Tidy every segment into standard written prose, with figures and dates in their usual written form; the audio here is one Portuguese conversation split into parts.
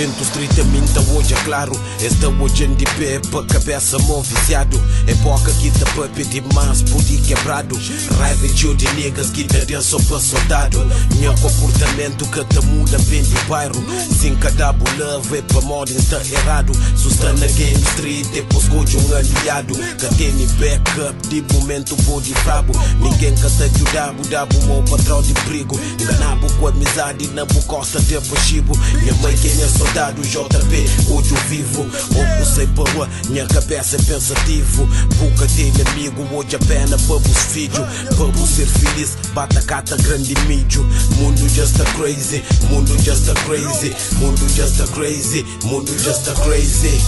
dentro street a mim tá hoje é claro. Esta hoje em de pé pra cabeça mó viciado. Época que tá pra pedir mais pude quebrado. Raiva de niggas que tá dentro só pra soldado. Meu comportamento que tá muda bem de bairro. Sem cada love é pra moda tá errado. Susta na game street depois de um aliado. Que tem backup de momento bom de frabo. Ninguém que tá ajudado, dabo meu patrão de perigo. Enganabo com amizade na costa de Pachibo. Minha mãe quem é soldado, JP, hoje eu vivo. Ou sei pra rua, minha cabeça é pensativo. Boca de inimigo, hoje a pena para os filhos. Para ser feliz, bata cata grande mídio. Mundo just a crazy, mundo just a crazy. Mundo just a crazy, mundo just a crazy.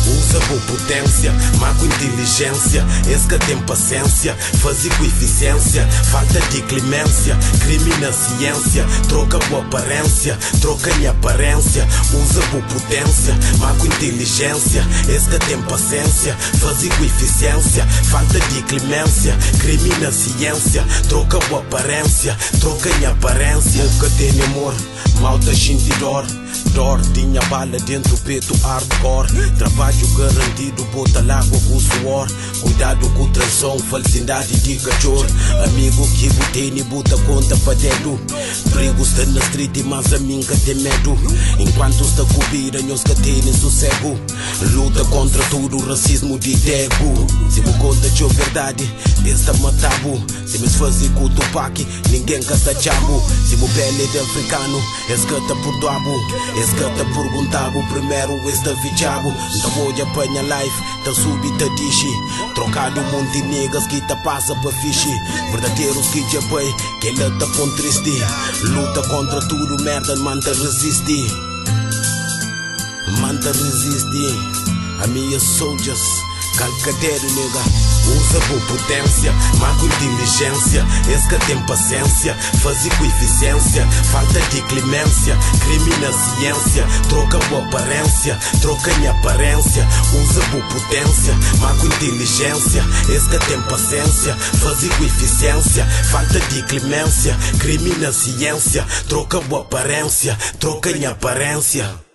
Usa boa potência, má com inteligência. Esse que tem paciência, fazer com eficiência. Falta de clemência, crime na ciência. Troca boa aparência, troca em aparência. Usa boa potência, má com inteligência. Esse que tem paciência, fazer com eficiência. Falta de clemência, crime na ciência. Troca boa aparência, troca em aparência. Nunca tem amor, malta gente dor. Dor, tinha bala dentro do peito hardcore. Trabalho garantido, bota água com suor. Cuidado com traição, falsidade de cachorro. Amigo que botei, bota conta pra dedo. Perigo está na street, mas a mim que tem medo. Enquanto está cobrir, nós que tem sossego. Luta contra tudo, racismo de ego. Se me conta de verdade, esta matabo. Se me fazer com o Tupac, ninguém cata chabo. Se me pele de africano, escata por doabo. Escata perguntava primeiro esta vichabo. Então vou apanhar life, tá subita dishi. Trocado um monte de niggas que tá passa pra fiche. Verdadeiros que já pai, que ela tá com triste. Luta contra tudo, merda, manta resiste. Manta resiste. A minha soldiers, calcadeiro nega. Usa boa potência, má com inteligência. Esse que tem paciência, fazer com eficiência. Falta de clemência, crime na ciência. Troca boa aparência, troca em aparência. Usa boa potência, má com inteligência. Esse que tem paciência, fazer com eficiência. Falta de clemência, crime na ciência. Troca boa aparência, troca em aparência.